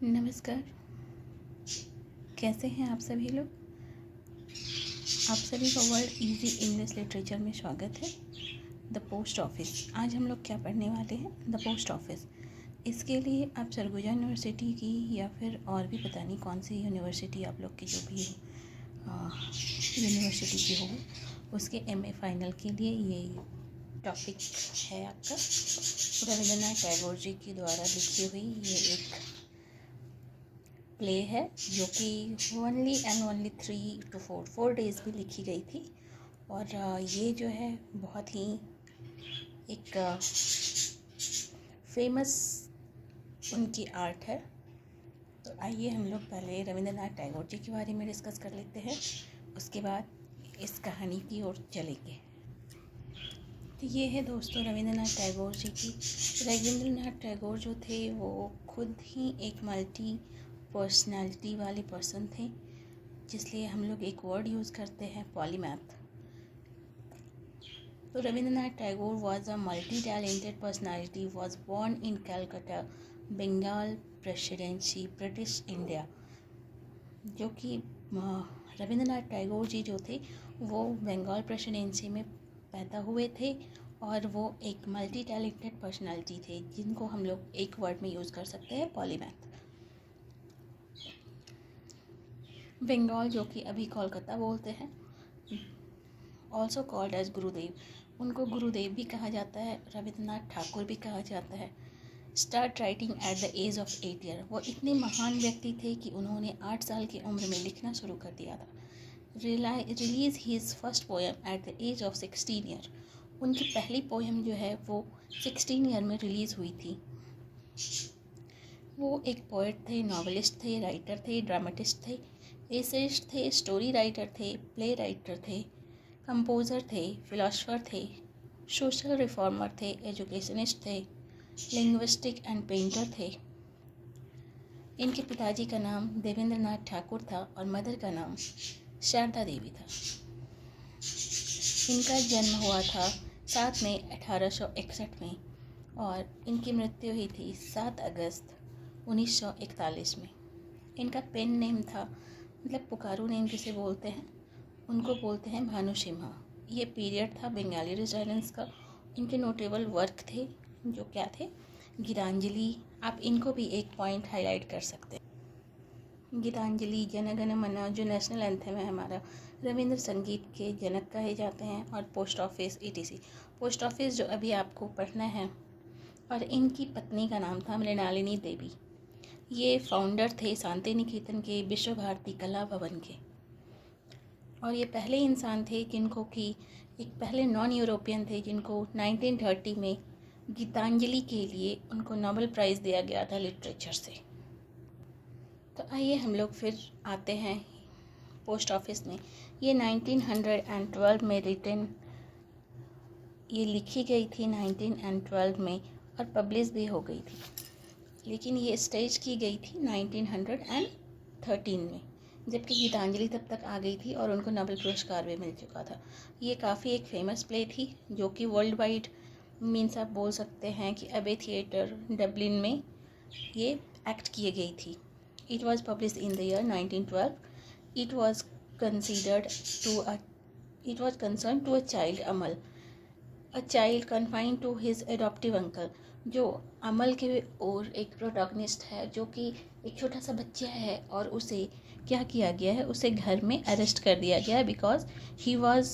नमस्कार। कैसे हैं आप सभी लोग। आप सभी का वर्ल्ड इजी इंग्लिश लिटरेचर में स्वागत है। The post office. आज हम लोग क्या पढ़ने वाले हैं, द पोस्ट ऑफिस। इसके लिए आप सरगुजा यूनिवर्सिटी की या फिर और भी पता नहीं कौन सी यूनिवर्सिटी आप लोग की जो भी यूनिवर्सिटी की हो, उसके MA फाइनल के लिए ये टॉपिक है आपका। रविंद्रनाथ टैगोर जी के द्वारा लिखी हुई ये एक प्ले है जो कि ओनली 3 to 4 डेज़ में लिखी गई थी। और ये जो है बहुत ही एक फेमस उनकी आर्ट है। तो आइए हम लोग पहले रविंद्रनाथ टैगोर जी के बारे में डिस्कस कर लेते हैं, उसके बाद इस कहानी की ओर चलेंगे। तो ये है दोस्तों रविंद्रनाथ टैगोर जी की। रविंद्रनाथ टैगोर जो थे वो खुद ही एक मल्टी पर्सनालिटी वाले पर्सन थे, जिसलिए हम लोग एक वर्ड यूज़ करते हैं पॉलीमैथ। तो Rabindranath Tagore was a multi talented personality, was born in Calcutta, Bengal Presidency, British India. जो कि रविंद्रनाथ टैगोर जी जो थे वो बंगाल प्रेसिडेंसी में पैदा हुए थे और वो एक मल्टी टैलेंटेड पर्सनालिटी थे, जिनको हम लोग एक वर्ड में यूज़ कर सकते हैं पॉलीमैथ। बंगाल जो कि अभी कोलकाता बोलते हैं, ऑल्सो कॉल्ड एज गुरुदेव। उनको गुरुदेव भी कहा जाता है, रविंद्रनाथ ठाकुर भी कहा जाता है। Start writing at the age of 8 year. वो इतने महान व्यक्ति थे कि उन्होंने 8 साल की उम्र में लिखना शुरू कर दिया था। Release his first poem at the age of 16 year. उनकी पहली पोएम जो है वो 16 ईयर में रिलीज़ हुई थी। वो एक पोएट थे, नॉवेलिस्ट थे, राइटर थे, ड्रामेटिस्ट थे, एसेइस्ट थे, स्टोरी राइटर थे, प्ले राइटर थे, कंपोज़र थे, फिलोसोफर थे, सोशल रिफॉर्मर थे, एजुकेशनिस्ट थे, लिंग्विस्टिक एंड पेंटर थे। इनके पिताजी का नाम देवेंद्रनाथ ठाकुर था और मदर का नाम शारदा देवी था। इनका जन्म हुआ था 7 मई 1861 में और इनकी मृत्यु हुई थी 7 अगस्त 1941 में। इनका पेन नेम था, मतलब पुकारू नेम जिसे बोलते हैं, उनको बोलते हैं भानु सिम्हा। ये पीरियड था बंगाली रेजिडेंस का। इनके नोटेबल वर्क थे जो क्या थे, गीतांजलि। आप इनको भी एक पॉइंट हाईलाइट कर सकते हैं। गीतांजलि, जन गण मन जो नेशनल एंथम है हमारा, रविंद्र संगीत के जनक कहे जाते हैं, और post office ETC। Post office जो अभी आपको पढ़ना है, और इनकी पत्नी का नाम था मृणालिनी देवी। ये फाउंडर थे शांति निकेतन के, विश्व भारती कला भवन के। और ये पहले इंसान थे जिनको कि एक पहले नॉन यूरोपियन थे जिनको 1930 में गीतांजलि के लिए उनको नोबेल प्राइज़ दिया गया था लिटरेचर से। तो आइए हम लोग फिर आते हैं पोस्ट ऑफिस में। ये 1912 में रिटन, ये लिखी गई थी 1912 में और पब्लिश भी हो गई थी, लेकिन ये स्टेज की गई थी 1913 में, जबकि गीतांजलि तब तक आ गई थी और उनको नोबेल पुरस्कार भी मिल चुका था। ये काफ़ी एक फेमस प्ले थी जो कि वर्ल्ड वाइड, मीन्स आप बोल सकते हैं कि अबे थिएटर डबलिन में ये एक्ट किए गई थी। It was publish in the year 1912। It was concern to a child Amal, a child confined to his adoptive uncle. जो अमल के और एक प्रोटैगनिस्ट है जो कि एक छोटा सा बच्चा है, और उसे क्या किया गया है, उसे घर में अरेस्ट कर दिया गया है because he was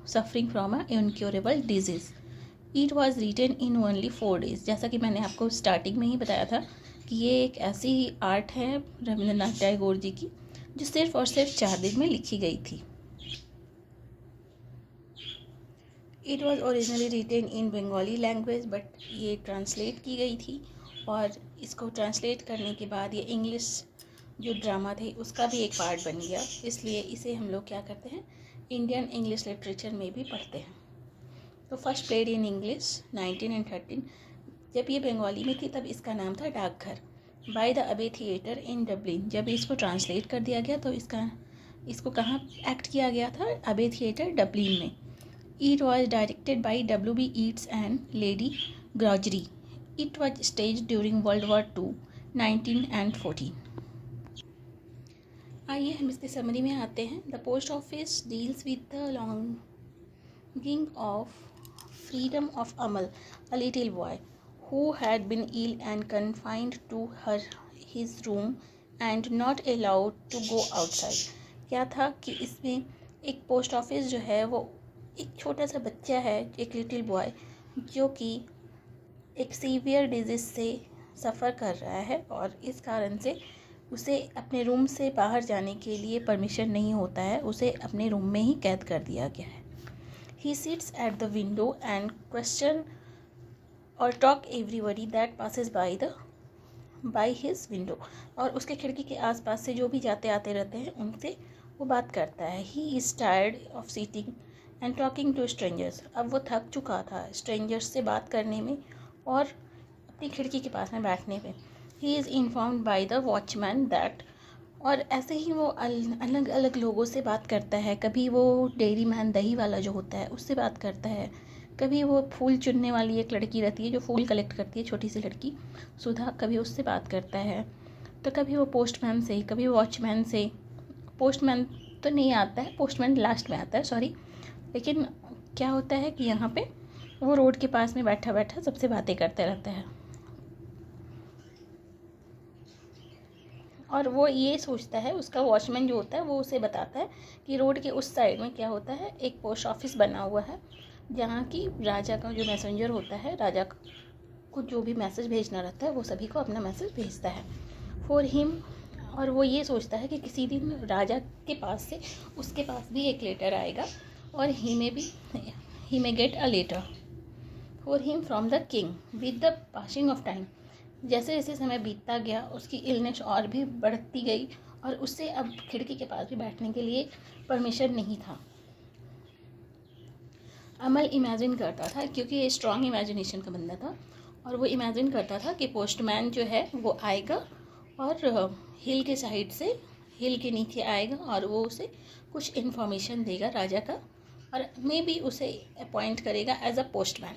suffering from a incurable disease. It was written in only 4 days. जैसा कि मैंने आपको स्टार्टिंग में ही बताया था कि ये एक ऐसी आर्ट है रविंद्रनाथ टैगोर जी की जो सिर्फ और सिर्फ 4 दिन में लिखी गई थी। It was originally written in Bengali language, but ये ट्रांसलेट की गई थी, और इसको ट्रांसलेट करने के बाद ये इंग्लिश जो ड्रामा थे उसका भी एक पार्ट बन गया। इसलिए इसे हम लोग क्या करते हैं, इंडियन इंग्लिश लिटरेचर में भी पढ़ते हैं। तो फर्स्ट प्लेड इन इंग्लिश 1913। जब ये बंगाली में थी तब इसका नाम था डाकघर, बाय द अबे थिएटर इन डबलिन। जब इसको ट्रांसलेट कर दिया गया तो इसको कहाँ एक्ट किया गया था, अबे थिएटर डबलिन में। It was directed by W.B. Yeats and Lady Grogery. It was staged during World War II 19 and 14। आइए हम इसके समरी में आते हैं। The post office deals with the longing of freedom of Amal, a little boy who had been ill and confined to his room and not allowed to go outside। क्या था कि इसमें एक पोस्ट ऑफिस जो है वो एक छोटा सा बच्चा है, एक लिटिल बॉय जो कि एक सीवियर डिजीज से सफ़र कर रहा है और इस कारण से उसे अपने रूम से बाहर जाने के लिए परमिशन नहीं होता है, उसे अपने रूम में ही कैद कर दिया गया है। He sits at the window and question or talk everybody that passes by his window। और उसके खिड़की के आसपास से जो भी जाते आते रहते हैं उनसे वो बात करता है। He is tired of sitting and talking to strangers। अब वो थक चुका था स्ट्रेंजर्स से बात करने में और अपनी खिड़की के पास में बैठने में। He is informed by the watchman that और ऐसे ही वो अलग अलग लोगों से बात करता है। कभी वो डेयरी मैन दही वाला जो होता है उससे बात करता है, कभी वो फूल चुनने वाली एक लड़की रहती है जो फूल कलेक्ट करती है, छोटी सी लड़की सुधा, कभी उससे बात करता है। तो कभी वो पोस्टमैन से, कभी वॉचमैन से। पोस्टमैन तो नहीं आता है, पोस्टमैन लास्ट में आता है, सॉरी। लेकिन क्या होता है कि यहाँ पे वो रोड के पास में बैठा बैठा सबसे बातें करते रहता है और वो ये सोचता है, उसका वॉचमैन जो होता है वो उसे बताता है कि रोड के उस साइड में क्या होता है, एक पोस्ट ऑफिस बना हुआ है जहाँ की राजा का जो मैसेंजर होता है, राजा को जो भी मैसेज भेजना रहता है वो सभी को अपना मैसेज भेजता है फॉर हिम। और वो ये सोचता है कि किसी दिन राजा के पास से उसके पास भी एक लेटर आएगा और he may get a letter for him from the king with the passing of time. जैसे जैसे समय बीतता गया उसकी इलनेस और भी बढ़ती गई और उससे अब खिड़की के पास भी बैठने के लिए परमिशन नहीं था। अमल इमेजिन करता था, क्योंकि ये स्ट्रॉन्ग इमेजिनेशन का बंदा था, और वो इमेजिन करता था कि पोस्टमैन जो है वो आएगा और हिल के साइड से, हिल के नीचे आएगा और वो उसे कुछ इन्फॉर्मेशन देगा राजा का, और मे बी उसे अपॉइंट करेगा एज अ पोस्टमैन।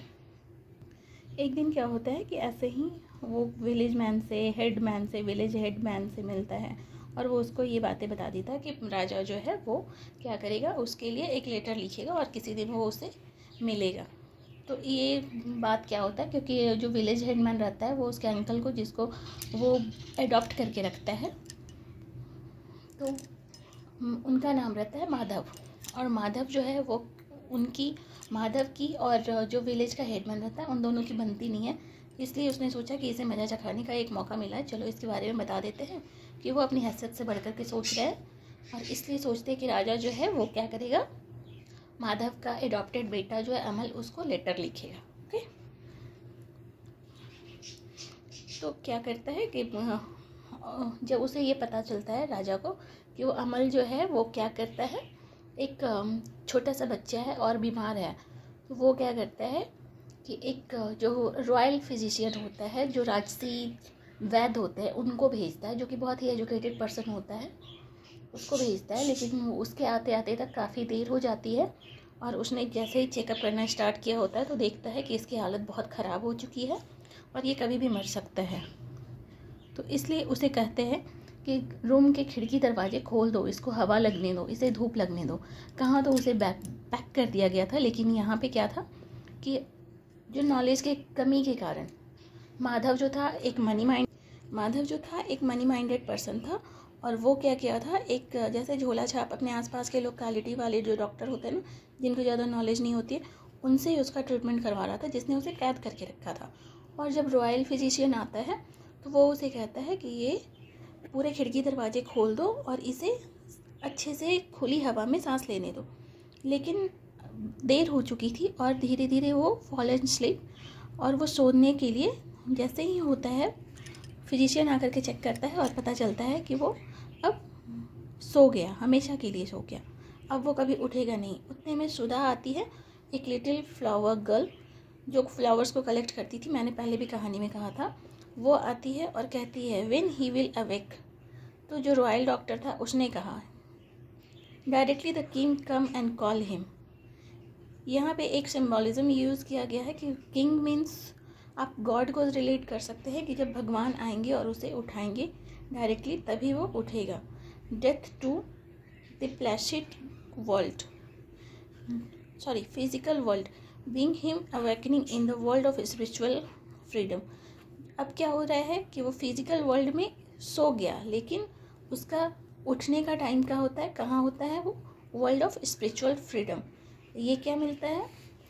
एक दिन क्या होता है कि ऐसे ही वो विलेज मैन से, विलेज हेड मैन से मिलता है और वो उसको ये बातें बता देता है कि राजा जो है वो क्या करेगा, उसके लिए एक लेटर लिखेगा और किसी दिन वो उसे मिलेगा। तो ये बात क्या होता है, क्योंकि जो विलेज हेड मैन रहता है वो उसके अंकल को, जिसको वो एडॉप्ट करके रखता है, तो उनका नाम रहता है माधव। और माधव जो है वो माधव की और जो विलेज का हेडमैन रहता है उन दोनों की बनती नहीं है, इसलिए उसने सोचा कि इसे मज़ा चखाने का एक मौका मिला है, चलो इसके बारे में बता देते हैं कि वो अपनी हैसियत से बढ़कर के सोच रहा है। और इसलिए सोचते हैं कि राजा जो है वो क्या करेगा, माधव का एडॉप्टेड बेटा जो है अमल, उसको लेटर लिखेगा। ओके, तो क्या करता है कि जब उसे ये पता चलता है राजा को कि वो अमल जो है वो क्या करता है, एक छोटा सा बच्चा है और बीमार है, तो वो क्या करता है कि एक जो रॉयल फिजिशियन होता है, जो राजसी वैद्य होते हैं, उनको भेजता है, जो कि बहुत ही एजुकेटेड पर्सन होता है, उसको भेजता है। लेकिन उसके आते आते तक काफ़ी देर हो जाती है और उसने जैसे ही चेकअप करना स्टार्ट किया होता है तो देखता है कि इसकी हालत बहुत ख़राब हो चुकी है और ये कभी भी मर सकता है। तो इसलिए उसे कहते हैं कि रूम के खिड़की दरवाजे खोल दो, इसको हवा लगने दो, इसे धूप लगने दो। कहाँ तो उसे पैक कर दिया गया था, लेकिन यहाँ पे क्या था कि जो नॉलेज के कमी के कारण माधव जो था एक मनी माइंडेड पर्सन था, और वो क्या किया था, एक जैसे झोला छाप अपने आसपास के लोकेलिटी वाले जो डॉक्टर होते हैं ना, जिनको ज़्यादा नॉलेज नहीं होती है, उनसे ही उसका ट्रीटमेंट करवा रहा था, जिसने उसे कैद करके रखा था। और जब रॉयल फिजिशियन आता है तो वो उसे कहता है कि ये पूरे खिड़की दरवाजे खोल दो और इसे अच्छे से खुली हवा में सांस लेने दो। लेकिन देर हो चुकी थी और धीरे धीरे वो फॉलन स्लीप, और वो सोने के लिए जैसे ही होता है, फिजिशियन आकर के चेक करता है और पता चलता है कि वो अब सो गया, हमेशा के लिए सो गया, अब वो कभी उठेगा नहीं। उतने में सुधा आती है, एक लिटिल फ्लावर गर्ल जो फ्लावर्स को कलेक्ट करती थी, मैंने पहले भी कहानी में कहा था। वो आती है और कहती है व्हेन ही विल अवेक। तो जो रॉयल डॉक्टर था उसने कहा directly the king come and call him. यहाँ पे एक सिम्बॉलिज्म यूज़ किया गया है कि किंग मीन्स आप गॉड को रिलेट कर सकते हैं कि जब भगवान आएंगे और उसे उठाएंगे डायरेक्टली तभी वो उठेगा। Death to the placid world, sorry physical world, being him awakening in the world of spiritual freedom. अब क्या हो रहा है कि वो फिजिकल वर्ल्ड में सो गया, लेकिन उसका उठने का टाइम क्या होता है, कहाँ होता है, वो वर्ल्ड ऑफ स्पिरिचुअल फ्रीडम। ये क्या मिलता है,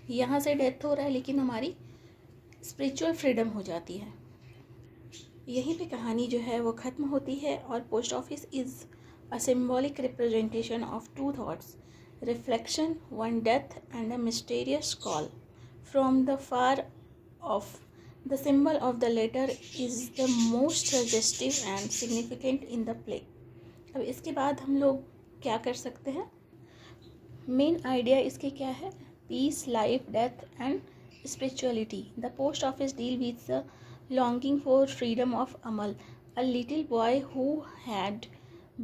यहाँ से डेथ हो रहा है लेकिन हमारी स्पिरिचुअल फ्रीडम हो जाती है। यहीं पे कहानी जो है वो ख़त्म होती है। और post office is a symbolic representation of two thoughts, reflection, one death and a mysterious call from the far off. The symbol of the letter is the most suggestive and significant in the play. अब इसके बाद हम लोग क्या कर सकते हैं, main idea इसके क्या है, peace, life, death and spirituality. The post office deal with the longing for freedom of Amal, a little boy who had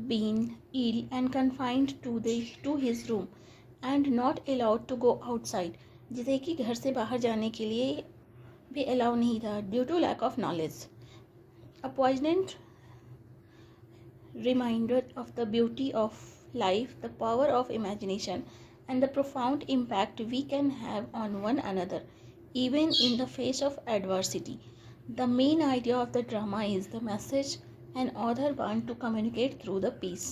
been ill and confined to his room and not allowed to go outside, जिसे कि घर से बाहर जाने के लिए भी allow नहीं था due to lack of knowledge. A poignant reminder of the beauty of life, the power of imagination, and the profound impact we can have on one another, even in the face of adversity. The main idea of the drama is the message an author wants to communicate through the piece.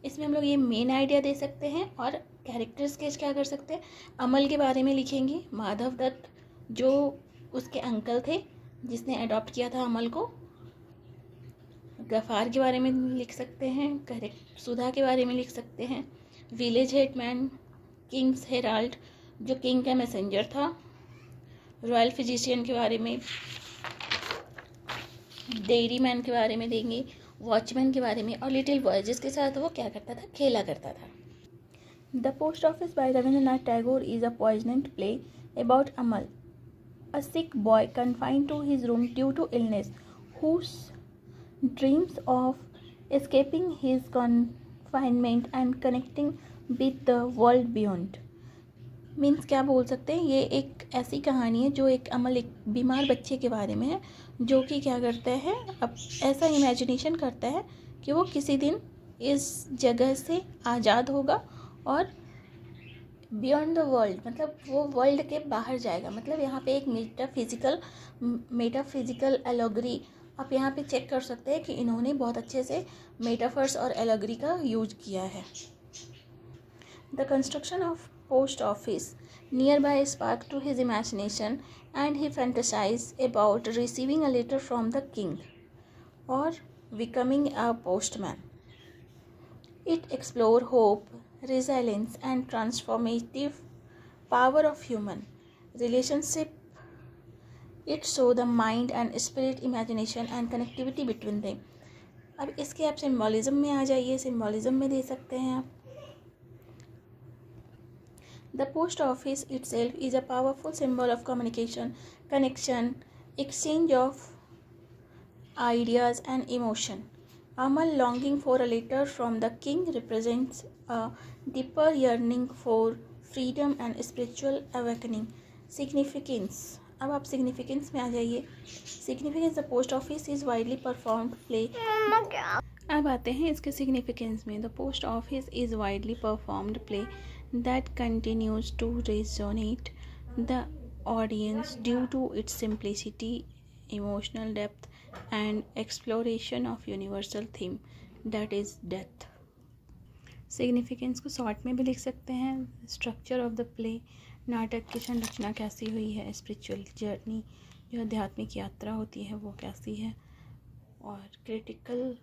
इसमें हम लोग ये main idea दे सकते हैं और character sketch क्या कर सकते हैं, अमल के बारे में लिखेंगे, माधव दत्त जो उसके अंकल थे जिसने अडॉप्ट किया था अमल को, गफ़ार के बारे में लिख सकते हैं, सुधा के बारे में लिख सकते हैं, विलेज हेडमैन, किंग्स हेराल्ड जो किंग का मैसेंजर था, रॉयल फिजिशियन के बारे में, डेयरी मैन के बारे में देंगे, वॉचमैन के बारे में, और लिटिल बॉय जिसके साथ वो क्या करता था, खेला करता था। The post office by Rabindranath Tagore is a poignant play about Amal, a sick boy confined to his room due to illness, whose dreams of escaping his confinement and connecting with the world beyond. Means क्या बोल सकते हैं, ये एक ऐसी कहानी है जो एक अमल, एक बीमार बच्चे के बारे में है जो कि क्या करता है, अब ऐसा इमेजिनेशन करता है कि वो किसी दिन इस जगह से आज़ाद होगा और बियॉन्ड द वर्ल्ड, मतलब वो वर्ल्ड के बाहर जाएगा। मतलब यहाँ पे एक मेटाफिजिकल एलोगरी आप यहाँ पे चेक कर सकते हैं कि इन्होंने बहुत अच्छे से मेटाफर्स और एलोगरी का यूज किया है। The construction of post office near by spark to his imagination and he fantasize about receiving a letter from the king और becoming a postman. It explore hope, resilience and transformative power of human relationship. It show the mind and spirit, imagination and connectivity between them. अब इसके आप symbolism में आ जाइए, symbolism में दे सकते हैं आप। The post office itself is a powerful symbol of communication, connection, exchange of ideas and emotion. Amal longing for a letter from the king represents a deeper yearning for freedom and spiritual awakening. Significance, अब आप significance में आ जाइए। Significance, the post office is widely performed play. अब आते हैं इसके significance में। The post office is widely performed play that continues to resonate the audience due to its simplicity, emotional depth and exploration of universal theme, that is death. Significance को short में भी लिख सकते हैं। स्ट्रक्चर ऑफ द प्ले, नाटक की संरचना कैसी हुई है, स्पिरिचुअल जर्नी जो आध्यात्मिक यात्रा होती है वो कैसी है, और क्रिटिकल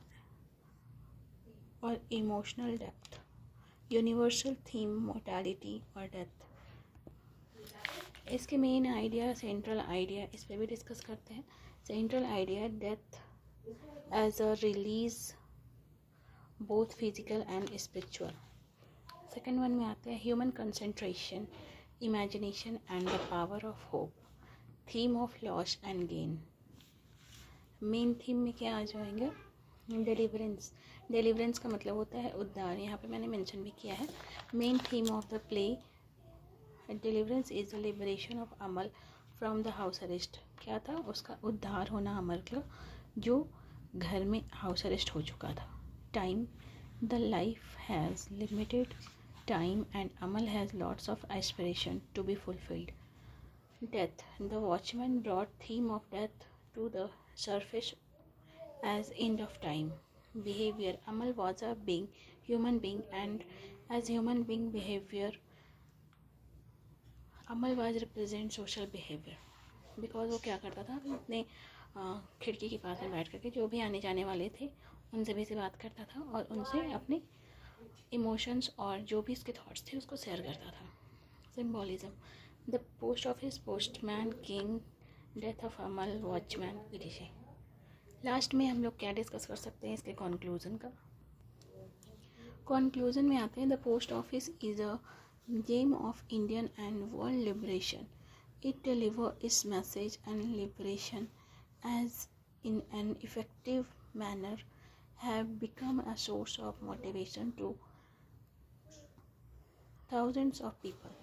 और emotional depth, universal theme, mortality और डेथ। इसके मेन आइडिया, सेंट्रल आइडिया, इस पर भी डिस्कस करते हैं। Central idea, death as a release both physical and spiritual. Second one में आते हैं human concentration, imagination and the power of hope, theme of loss and gain. Main theme में क्या आ जाएंगे, डिलीवरेंस। डिलीवरेंस का मतलब होता है उद्धार, यहाँ पे मैंने मेंशन भी किया है। Main theme of the play, deliverance is the liberation of Amal from the house arrest. क्या था उसका? उद्धार होना अमर का, जो घर में हाउस अरेस्ट हो चुका था। Time, the life has limited time and Amal has lots of aspiration to be fulfilled. Death, the watchman brought theme of death to the surface as end of time. Behavior, Amal was a human being, and as human being behavior, Amal was represent social behavior. Because वो क्या करता था, अपने खिड़की के पास में बैठ करके जो भी आने जाने वाले थे उनसे भी से बात करता था और उनसे अपने इमोशंस और जो भी इसके थॉट्स थे उसको शेयर करता था। Symbolism, the post office postman king, death of Amal watchman इटिशे। लास्ट में हम लोग क्या डिस्कस कर सकते हैं इसके कंक्लूजन का? कंक्लूजन में आते हैं, the post office is a gem of Indian and world liberation. It deliver its message and liberation as in an effective manner have become a source of motivation to thousands of people.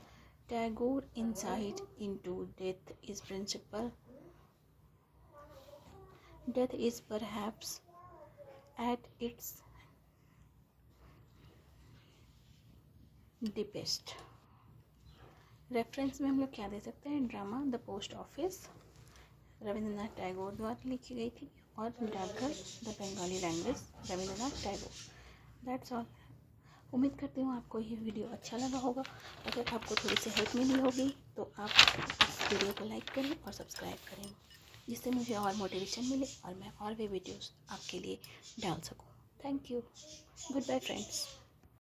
Tagore insight into death is principle. Death is perhaps at its deepest. Reference में हम लोग क्या दे सकते हैं? Drama the post office, Rabindranath Tagore द्वारा लिखी गई थी, और डाकघर the Bengali language, Rabindranath Tagore. That's all. उम्मीद करती हूँ आपको ये वीडियो अच्छा लगा होगा। अगर आपको थोड़ी सी हेल्प मिली होगी तो आप इस वीडियो को लाइक करें और सब्सक्राइब करें, जिससे मुझे और मोटिवेशन मिले और मैं और भी वीडियोस आपके लिए डाल सकूँ। Thank you. Goodbye friends.